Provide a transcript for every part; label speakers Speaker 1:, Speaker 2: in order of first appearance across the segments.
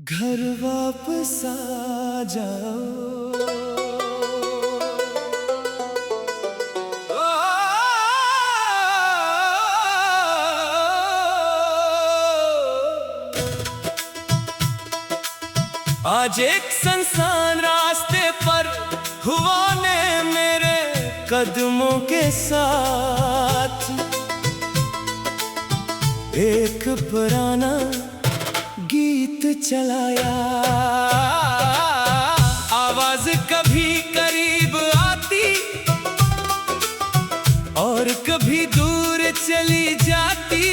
Speaker 1: घर वापस आ जाओ। आज एक सुनसान रास्ते पर हुआ ने मेरे कदमों के साथ एक पुराना गीत चलाया। आवाज कभी करीब आती और कभी दूर चली जाती।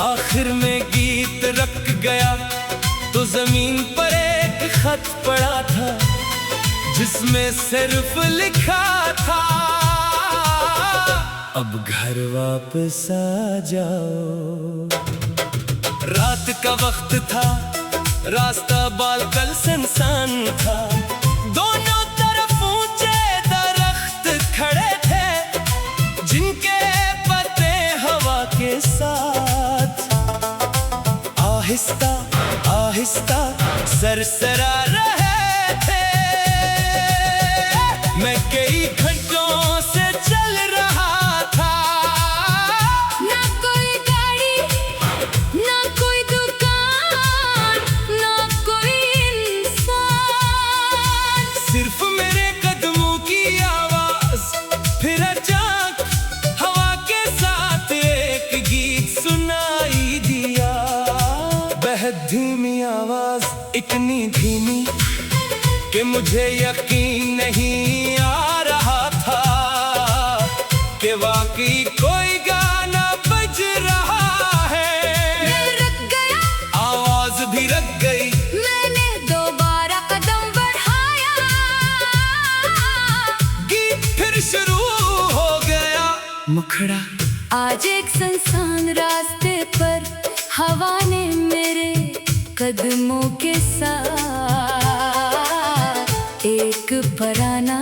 Speaker 1: आखिर में गीत रुक गया तो जमीन पर एक खत पड़ा था जिसमें सिर्फ लिखा था, अब घर वापस आ जाओ। रात का वक्त था, रास्ता बालकल सुनसान था। दोनों तरफ ऊंचे दरख्त खड़े थे जिनके पत्ते हवा के साथ आहिस्ता आहिस्ता सरसरा रहे थे। मैं कई घंटों से चल रहा था,
Speaker 2: ना कोई गाड़ी, ना कोई दुकान, ना कोई इंसान,
Speaker 1: सिर्फ मेरे कदमों की आवाज। फिर अचानक हवा के साथ एक गीत सुनाई दिया। बेहद धीमी आवाज, इतनी धीमी कि मुझे यकीन नहीं आ रहा था कि वाकई कोई गाना बज रहा है।
Speaker 2: मैं रुक गया,
Speaker 1: आवाज भी रुक गई।
Speaker 2: मैंने दोबारा कदम बढ़ाया।
Speaker 1: गीत फिर शुरू हो गया। मुखड़ा
Speaker 2: आज एक सुनसान रास्ते पर हवा ने मेरे कदमों के साथ एक पुराना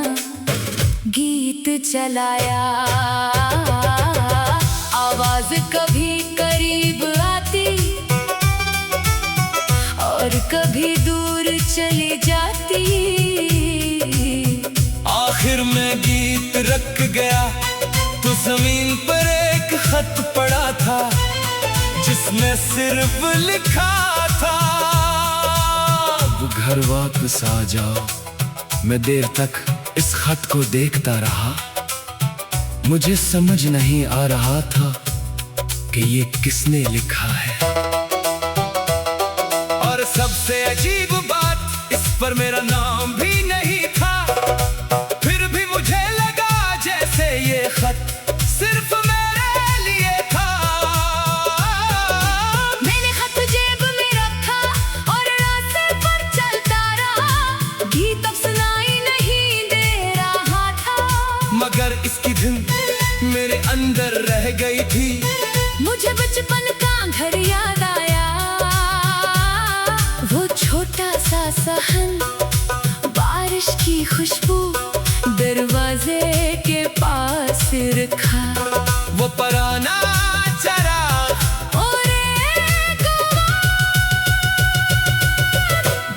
Speaker 2: गीत चलाया। आवाज कभी करीब आती और कभी दूर चली जाती।
Speaker 1: आखिर में गीत रुक गया तो जमीन पर एक खत पड़ा था जिसमें सिर्फ लिखा था, अब घर वापस आ जाओ। मैं देर तक इस खत को देखता रहा, मुझे समझ नहीं आ रहा था कि ये किसने लिखा है। और सबसे अजीब बात, इस पर मेरा नाम भी नहीं था। फिर भी मुझे लगा जैसे ये खत सिर्फ मेरे लिए था।
Speaker 2: मैंने खत जेब में रखा और रास्ते पर चलता रहा। गीत अब सुनाई नहीं दे रहा था,
Speaker 1: मगर इसकी धुन मेरे अंदर रह गई थी।
Speaker 2: मुझे बचपन का घर याद आया। वो छोटा सा सहन, बारिश की खुशबू, दरवाजे के पास रखा।
Speaker 1: वो पुराना चराग
Speaker 2: और एक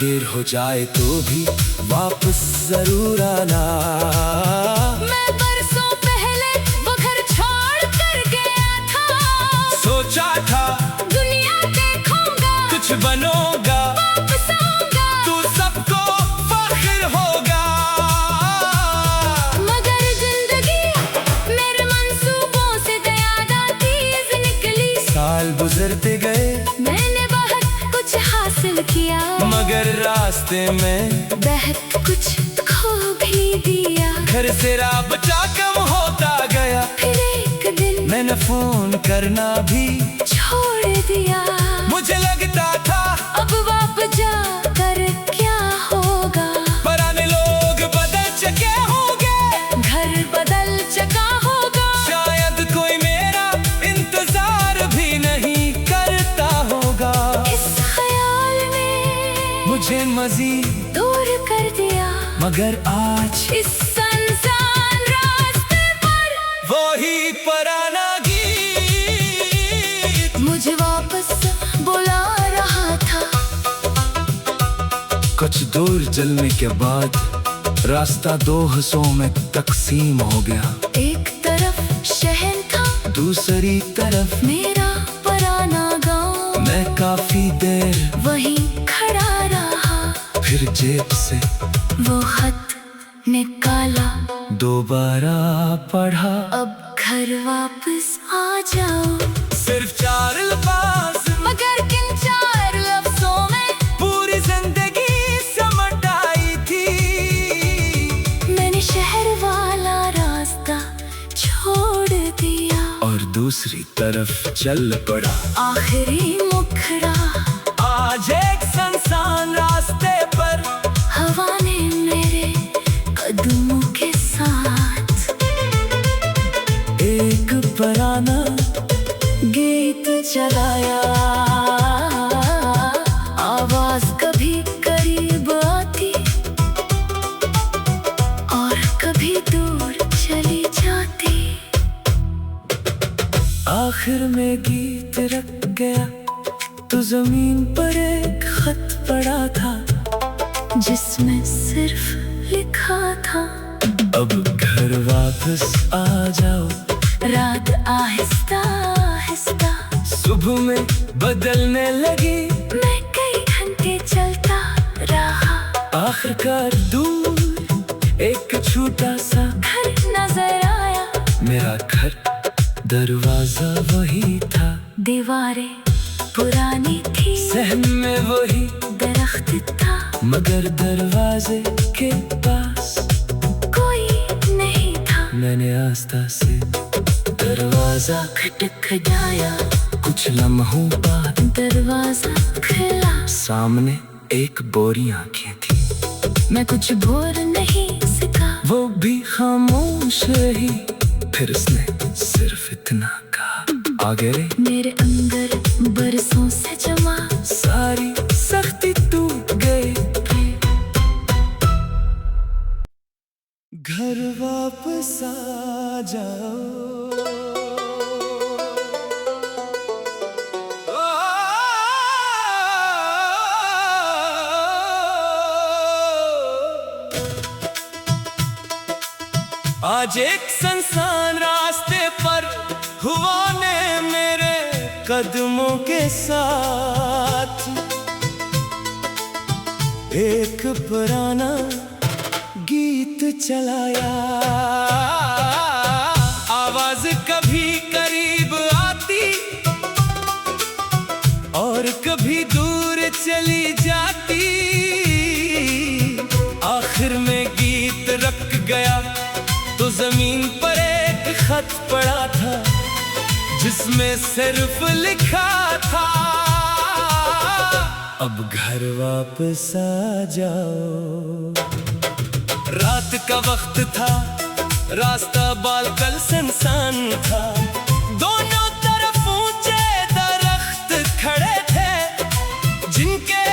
Speaker 1: देर हो जाए तो भी वापस जरूर आना।
Speaker 2: मैं बरसों पहले वो घर छोड़ कर गया था।
Speaker 1: सोचा था
Speaker 2: दुनिया देखूंगा,
Speaker 1: कुछ बनोगा,
Speaker 2: वापस आऊंगा,
Speaker 1: तू सबको फख्र होगा।
Speaker 2: मगर जिंदगी मेरे मंसूबों से दयादातीज निकली।
Speaker 1: साल गुजरते गए,
Speaker 2: मैंने बहुत कुछ हासिल किया,
Speaker 1: मगर रास्ते में
Speaker 2: बहुत कुछ खो भी दिया।
Speaker 1: घर से राबता कम होता गया।
Speaker 2: फिर एक दिन
Speaker 1: मैंने फोन करना भी
Speaker 2: छोड़ दिया।
Speaker 1: मुझे लगता था
Speaker 2: अब वापस जाकर क्या होगा।
Speaker 1: पुराने लोग बदल चुके होंगे,
Speaker 2: घर बदल चुका होगा।
Speaker 1: शायद कोई मेरा इंतजार भी नहीं करता होगा।
Speaker 2: इस ख्याल ने
Speaker 1: मुझे मजीद
Speaker 2: दूर कर दिया,
Speaker 1: मगर आज
Speaker 2: इस सुनसान रास्ते पर
Speaker 1: वही पुराना गीत
Speaker 2: मुझे वापस बुला रहा था।
Speaker 1: दूर जलने के बाद रास्ता दो हिस्सों में तकसीम हो गया।
Speaker 2: एक तरफ शहर था,
Speaker 1: दूसरी तरफ
Speaker 2: मेरा पुराना गांव।
Speaker 1: मैं काफी देर
Speaker 2: वहीं खड़ा रहा,
Speaker 1: फिर जेब से
Speaker 2: वो खत निकाला।
Speaker 1: दोबारा पढ़ा,
Speaker 2: अब घर वापस आ जाओ।
Speaker 1: सिर्फ 4 अल्फाज
Speaker 2: मगर किन 4 लफ्जों में
Speaker 1: पूरी जिंदगी समट आई थी।
Speaker 2: मैंने शहर वाला रास्ता छोड़ दिया
Speaker 1: और दूसरी तरफ चल पड़ा।
Speaker 2: आखिरी मुखड़ा।
Speaker 1: आज एक सुनसान रास्ते पर
Speaker 2: हवा ने मेरे कदमों के साथ
Speaker 1: एक पुराना
Speaker 2: गीत चलाया। आवाज कभी करीब आती और कभी दूर चली जाती।
Speaker 1: आखिर में गीत रख गया तो जमीन पर एक खत पड़ा था,
Speaker 2: जिसमें सिर्फ लिखा था,
Speaker 1: अब घर वापस आ जाओ।
Speaker 2: रात आहिस्ता आहिस्ता
Speaker 1: सुबह में बदलने लगी,
Speaker 2: मैं कई घंटे चलता रहा।
Speaker 1: आखिरकार दूर एक छोटा सा
Speaker 2: घर नजर आया,
Speaker 1: मेरा घर। दरवाजा वही था,
Speaker 2: दीवारें पुरानी थी,
Speaker 1: सहन में वही
Speaker 2: दरख्त था,
Speaker 1: मगर दरवाजे के पास
Speaker 2: कोई नहीं था।
Speaker 1: मैंने आस्था से दरवाजा
Speaker 2: खटखटाया,
Speaker 1: कुछ लम्हों बाद
Speaker 2: दरवाजा खुला।
Speaker 1: सामने एक बोरी आंखें थी,
Speaker 2: मैं कुछ बोल नहीं सका,
Speaker 1: वो भी खामोश रही। फिर उसने सिर्फ इतना कहा, आगे रे।
Speaker 2: मेरे अंदर बरसों से जमा
Speaker 1: सारी सख्ती टूट गई। घर वापस आ जाओ। आज एक सुनसान रास्ते पर हुआ ने मेरे कदमों के साथ एक पुराना गीत चलाया। आवाज कभी करीब आती और कभी दूर चली जाती। आखिर में गीत रख गया तो जमीन पर एक खत पड़ा था, जिसमें सिर्फ लिखा था, अब घर वापस आ जाओ। रात का वक्त था, रास्ता बालकल सुनसान था। दोनों तरफ ऊंचे दरख्त खड़े थे, जिनके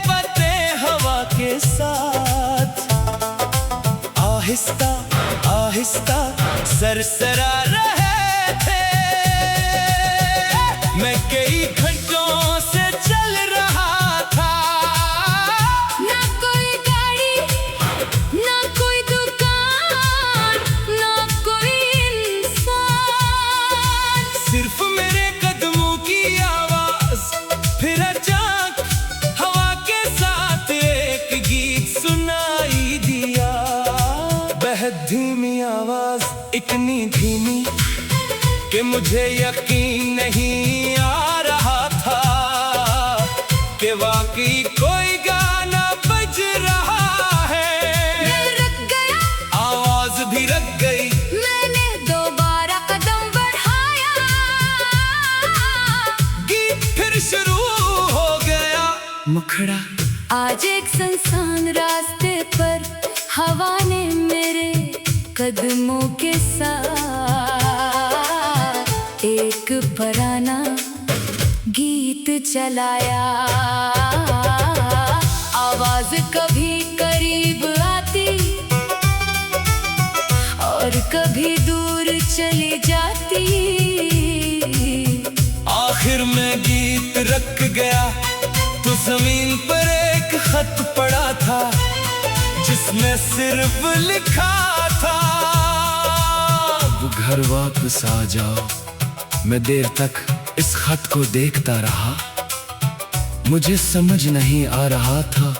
Speaker 1: पत्ते हवा के साथ आहिस्ता आहिस्ता सरसरा रहे थे। मैं कई घंटों से चल रहा था,
Speaker 2: ना कोई गाड़ी, ना कोई दुकान, ना कोई इंसान,
Speaker 1: सिर्फ मेरे कदमों की आवाज। फिर अचानक हवा के साथ एक गीत सुनाई दिया। बेहद धीमी आवाज, इतनी धीमी कि मुझे यकीन नहीं आ रहा था कि वाकई कोई गाना बज रहा है।
Speaker 2: मैं रुक गया,
Speaker 1: आवाज भी रुक गई।
Speaker 2: मैंने दोबारा कदम बढ़ाया,
Speaker 1: गीत फिर शुरू हो गया। मुखड़ा
Speaker 2: आज एक सुनसान रास्ते पर हवा ने मेरे कदमों के साथ एक पुराना गीत चलाया। आवाज कभी करीब आती और कभी दूर चली जाती।
Speaker 1: आखिर में गीत रख गया तो जमीन पर एक खत पड़ा था जिसमें सिर्फ लिखा था, अब घर वापस आ जाओ। मैं देर तक इस खत को देखता रहा, मुझे समझ नहीं आ रहा था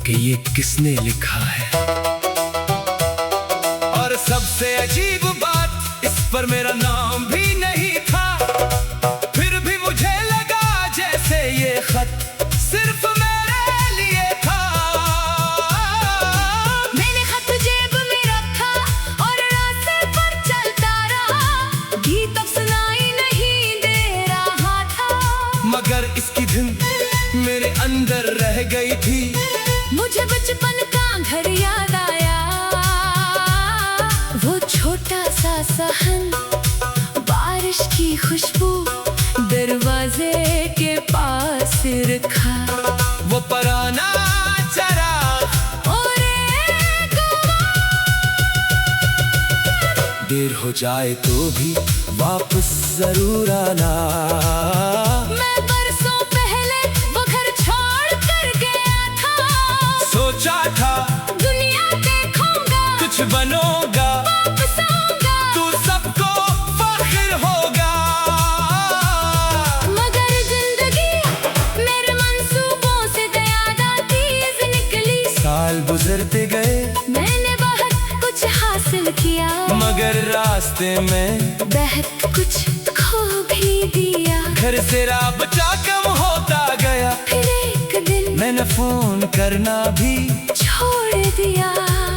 Speaker 1: कि ये किसने लिखा है। और सबसे अजीब बात, इस पर मेरा नाम भी नहीं था। फिर भी मुझे लगा जैसे ये खत सिर्फ मेरे लिए था।
Speaker 2: मैंने खत जेब में रखा और रास्ते पर चलता रहा, गीत अब सुनाई नहीं दे रहा था।
Speaker 1: मगर इसकी धुन मेरे अंदर रह गई थी।
Speaker 2: मुझे बचपन का घर याद आया, वो छोटा सा सहन, बारिश की खुशबू दरवाजे के पास रखा,
Speaker 1: वो पुराना चराग
Speaker 2: और एक
Speaker 1: देर हो जाए तो भी वापस जरूर आना।
Speaker 2: मैं बरसों पहले वो घर छोड़ कर गया था।
Speaker 1: सोचा था
Speaker 2: दुनिया देखूंगा,
Speaker 1: कुछ बनोगा,
Speaker 2: वापस आऊंगा,
Speaker 1: तू सबको फख्र होगा।
Speaker 2: मगर जिंदगी मेरे मंसूबों से तेज निकली।
Speaker 1: साल गुजरते गए,
Speaker 2: मैंने बहुत कुछ हासिल किया,
Speaker 1: मगर रास्ते में
Speaker 2: बहुत कुछ खो भी दिया।
Speaker 1: घर से राबता कम होता गया,
Speaker 2: फिर एक दिन
Speaker 1: मैंने फोन करना भी
Speaker 2: छोड़ दिया।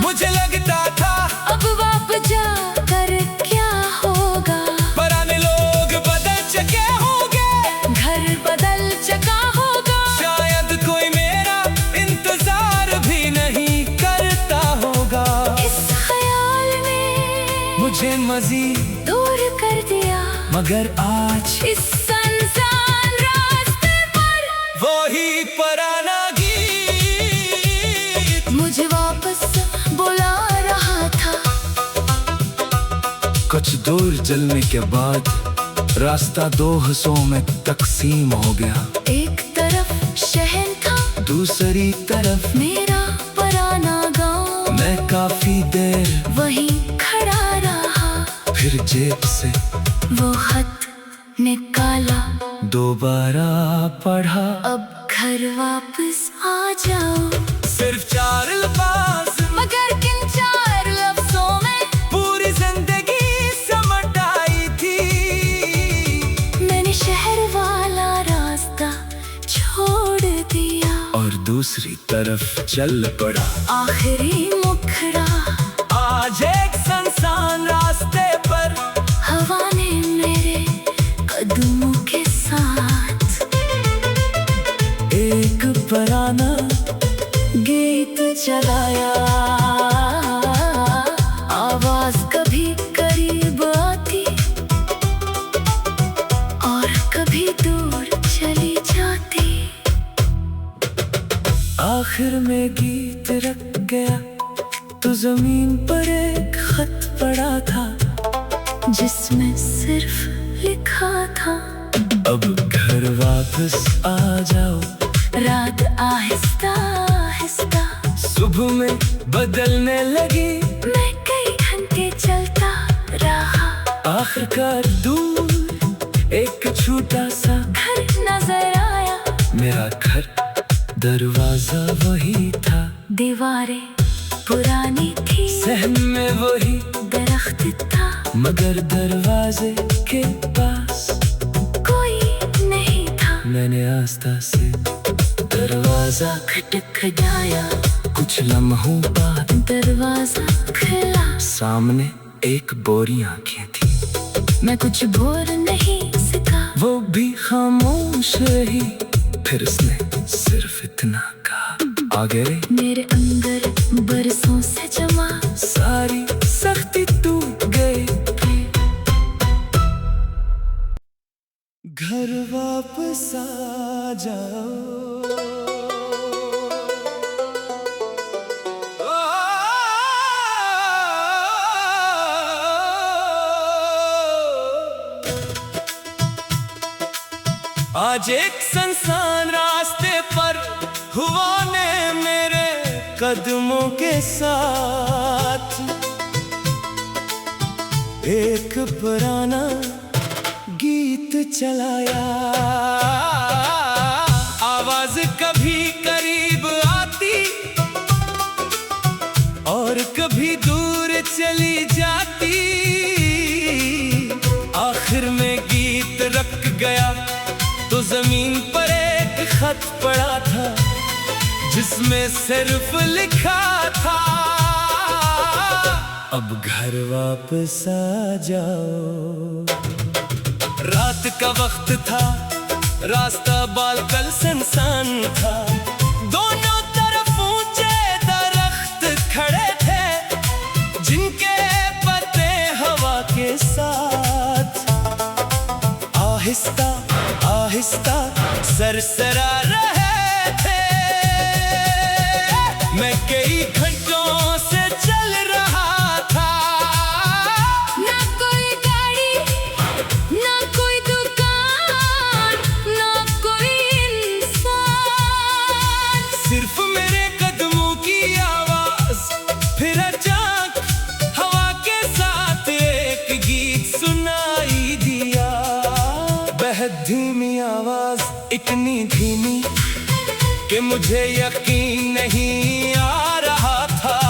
Speaker 1: मुझे लगता था
Speaker 2: अब वापस जा कर क्या होगा,
Speaker 1: पुराने लोग बदल चुके होंगे,
Speaker 2: घर बदल चुका होगा।
Speaker 1: शायद कोई मेरा इंतजार भी नहीं करता होगा।
Speaker 2: इस ख्याल ने
Speaker 1: मुझे मजीद
Speaker 2: दूर कर दिया,
Speaker 1: मगर आज
Speaker 2: इस सुनसान रास्ते पर
Speaker 1: वही पुराना गीत
Speaker 2: मुझे वापस बुला रहा था।
Speaker 1: कुछ दूर चलने के बाद रास्ता दो हिस्सों में तकसीम हो गया।
Speaker 2: एक तरफ शहर था,
Speaker 1: दूसरी तरफ
Speaker 2: मेरा पुराना गांव।
Speaker 1: मैं काफी देर
Speaker 2: वहीं खड़ा रहा,
Speaker 1: फिर जेब से
Speaker 2: वो खत निकाला,
Speaker 1: दोबारा पढ़ा।
Speaker 2: अब घर वापस आ जाओ।
Speaker 1: सिर्फ 4 अल्फाज,
Speaker 2: मगर किन 4 लफ्जों में
Speaker 1: पूरी जिंदगी समट आई थी।
Speaker 2: मैंने शहर वाला रास्ता छोड़ दिया
Speaker 1: और दूसरी तरफ चल पड़ा।
Speaker 2: आखिरी मुखड़ा,
Speaker 1: आज एक सुनसान रास्ते पर
Speaker 2: हवा ने मेरे कदमों के साथ
Speaker 1: एक पुराना
Speaker 2: गीत चलाया। आवाज कभी करीब आती और कभी दूर चली जाती।
Speaker 1: आखिर में गीत रख गया तो जमीन पर एक खत पड़ा था
Speaker 2: जिसमें सिर्फ लिखा था,
Speaker 1: अब घर वापस आ जाओ।
Speaker 2: रात आहिस्ता आहिस्ता
Speaker 1: सुबह में बदलने लगी,
Speaker 2: मैं कई घंटे चलता रहा।
Speaker 1: आखिरकार दूर एक छोटा सा
Speaker 2: घर नजर आया,
Speaker 1: मेरा घर, दरवाजा वही था,
Speaker 2: दीवारें पुरानी थी,
Speaker 1: सहन में वही
Speaker 2: दरख्त था,
Speaker 1: मगर दरवाजे के पास
Speaker 2: कोई नहीं था।
Speaker 1: मैंने आस्था से दरवाजा
Speaker 2: खटखटाया,
Speaker 1: कुछ लम्हों बाद
Speaker 2: दरवाजा खुला।
Speaker 1: सामने एक बोरी आंखें थी,
Speaker 2: मैं कुछ बोल नहीं सका,
Speaker 1: वो भी खामोश रही। फिर उसने सिर्फ इतना कहा, आगे रे।
Speaker 2: मेरे अंदर बरसों से जमा
Speaker 1: सारी सख्ती टूट गई। घर वापस आ जाओ। आज एक सुनसान रास्ते पर हुआ कदमों के साथ एक पुराना गीत चलाया। आवाज कभी करीब आती और कभी दूर चली जाती। आखिर में गीत रख गया तो जमीन पर एक खत पड़ा था जिसमें सिर्फ लिखा था, अब घर वापस आ जाओ। रात का वक्त था, रास्ता बालकल सुनसान था। दोनों तरफ ऊंचे दरख्त खड़े थे जिनके पत्ते हवा के साथ आहिस्ता आहिस्ता सरसरा रहे थे। मैं कई घंटों से चल रहा था,
Speaker 2: ना कोई गाड़ी, ना कोई दुकान, ना कोई इंसान,
Speaker 1: सिर्फ मेरे कदमों की आवाज। फिर अचानक हवा के साथ एक गीत सुनाई दिया। बेहद धीमी आवाज, इतनी धीमी कि मुझे यकीन नहीं आ रहा था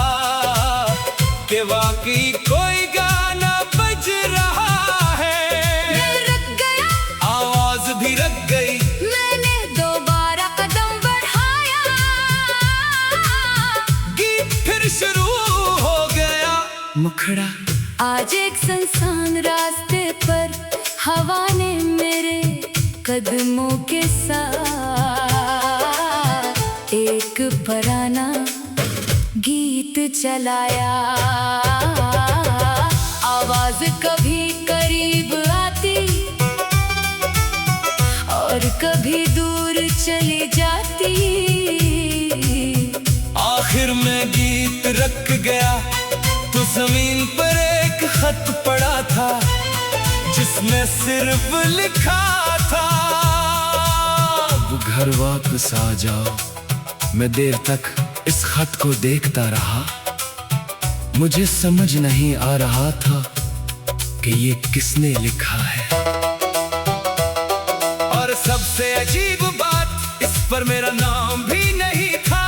Speaker 1: कि वाकई कोई गाना बज रहा है।
Speaker 2: मैं रुक गया,
Speaker 1: आवाज भी रुक गई।
Speaker 2: मैंने दोबारा कदम बढ़ाया,
Speaker 1: गीत फिर शुरू हो गया। मुखड़ा
Speaker 2: आज एक सुनसान रास्ते पर हवा ने मेरे कदमों के साथ एक पुराना गीत चलाया। आवाज कभी करीब आती और कभी दूर चली जाती।
Speaker 1: आखिर में गीत रख गया तो जमीन पर एक खत पड़ा था जिसमें सिर्फ लिखा था, अब घर वापस आ जाओ। मैं देर तक इस खत को देखता रहा, मुझे समझ नहीं आ रहा था कि ये किसने लिखा है। और सबसे अजीब बात, इस पर मेरा नाम भी नहीं था।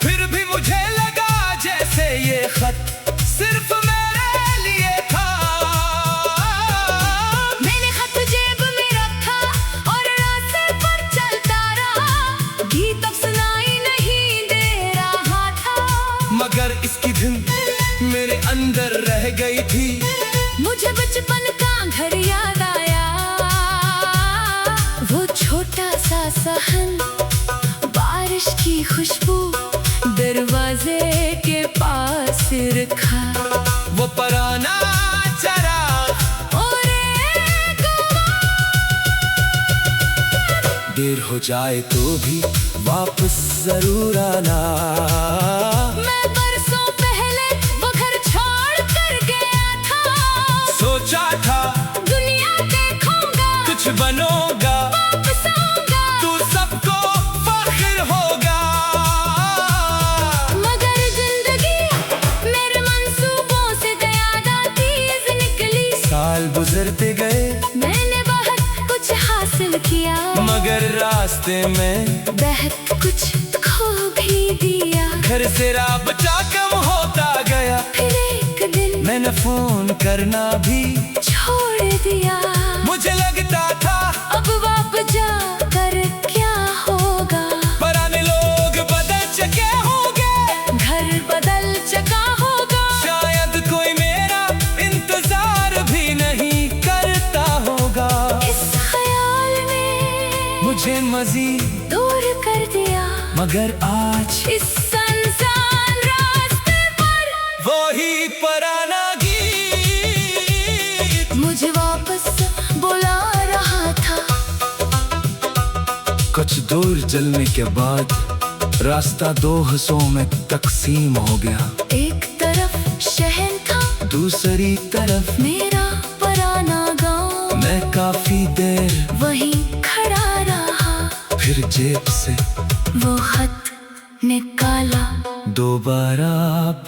Speaker 1: फिर भी मुझे लगा जैसे ये खत सिर्फ मेरे लिए था।
Speaker 2: मैंने खत जेब में रखा और रास्ते पर चलता रहा। गीत अब सुनाई नहीं दे रहा था,
Speaker 1: मगर इसकी धुन मेरे अंदर रह गई थी।
Speaker 2: मुझे बचपन का घर याद आया, वो छोटा सा सहन, बारिश की खुशबू, दरवाजे के पास रखा
Speaker 1: वो पुराना चराग
Speaker 2: और एक
Speaker 1: देर हो जाए तो भी वापस जरूर आना।
Speaker 2: मैं बरसों पहले वो घर छोड़ कर गया था।
Speaker 1: सोचा था
Speaker 2: दुनिया देखूंगा,
Speaker 1: कुछ बनोगा,
Speaker 2: वापस आऊंगा,
Speaker 1: तू सबको फख्र होगा।
Speaker 2: मगर जिंदगी मेरे मंसूबों से ज्यादा तेज निकली।
Speaker 1: साल गुजरते गए
Speaker 2: मैंने बहुत कुछ हासिल किया,
Speaker 1: मगर रास्ते में
Speaker 2: बहुत कुछ खो भी दिया।
Speaker 1: घर से राबता कम होता गया।
Speaker 2: फिर एक दिन
Speaker 1: मैंने फोन करना भी
Speaker 2: छोड़ दिया।
Speaker 1: मुझे लगता था
Speaker 2: अब वापस जाकर क्या होगा,
Speaker 1: पुराने लोग बदल चुके होंगे,
Speaker 2: घर बदल चुका होगा।
Speaker 1: शायद कोई मेरा इंतजार भी नहीं करता होगा।
Speaker 2: इस ख्याल ने
Speaker 1: मुझे मजीद
Speaker 2: दूर कर दिया,
Speaker 1: मगर आज
Speaker 2: इस सुनसान रास्ते पर
Speaker 1: वही पुराना गीत
Speaker 2: मुझे वापस बुला रहा था।
Speaker 1: कुछ दूर चलने के बाद रास्ता दो हिस्सों में तकसीम हो गया।
Speaker 2: एक तरफ शहर था,
Speaker 1: दूसरी तरफ
Speaker 2: मेरा पुराना गांव।
Speaker 1: मैं काफी देर
Speaker 2: वहीं खड़ा रहा,
Speaker 1: फिर जेब से
Speaker 2: वो खत निकाला,
Speaker 1: दोबारा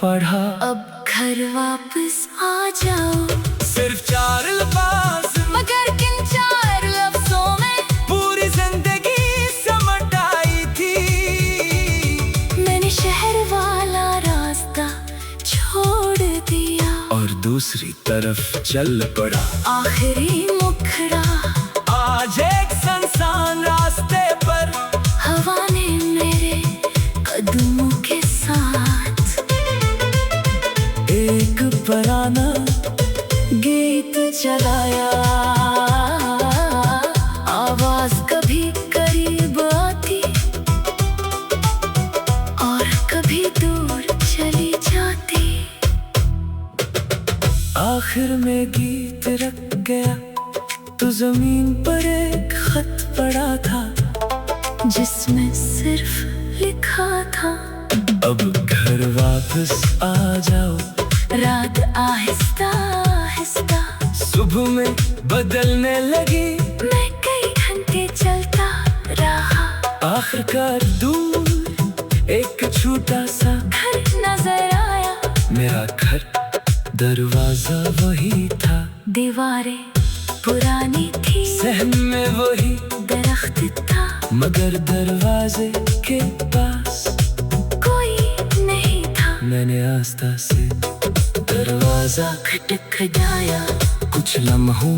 Speaker 1: पढ़ा,
Speaker 2: अब घर वापस आ जाओ।
Speaker 1: सिर्फ 4 अल्फाज
Speaker 2: मगर किन 4 लफ्जों में
Speaker 1: पूरी जिंदगी समट आई थी।
Speaker 2: मैंने शहर वाला रास्ता छोड़ दिया
Speaker 1: और दूसरी तरफ चल पड़ा।
Speaker 2: आखिरी मुखड़ा
Speaker 1: आज एक सुनसान रास्ते पर
Speaker 2: हवा ने मेरे कदमों के साथ
Speaker 1: एक पुराना
Speaker 2: गीत चलाया। आवाज कभी करीब आती और कभी दूर चली जाती।
Speaker 1: आखिर में गीत रख गया तो जमीन पर एक खत पड़ा था
Speaker 2: जिसमें सिर्फ लिखा था,
Speaker 1: अब घर वापस आ जाओ।
Speaker 2: रात आहिस्ता आहिस्ता
Speaker 1: सुबह में बदलने लगी,
Speaker 2: मैं कई घंटे चलता रहा।
Speaker 1: आखिरकार दूर एक छोटा सा
Speaker 2: घर नजर आया,
Speaker 1: मेरा घर, दरवाजा वही था,
Speaker 2: दीवारें पुरानी थी,
Speaker 1: सहन में वही
Speaker 2: दरख्त था,
Speaker 1: मगर दरवाजे के पास
Speaker 2: कोई नहीं था।
Speaker 1: मैंने आस्था से दरवाजा
Speaker 2: खटखटाया,
Speaker 1: कुछ लम्हों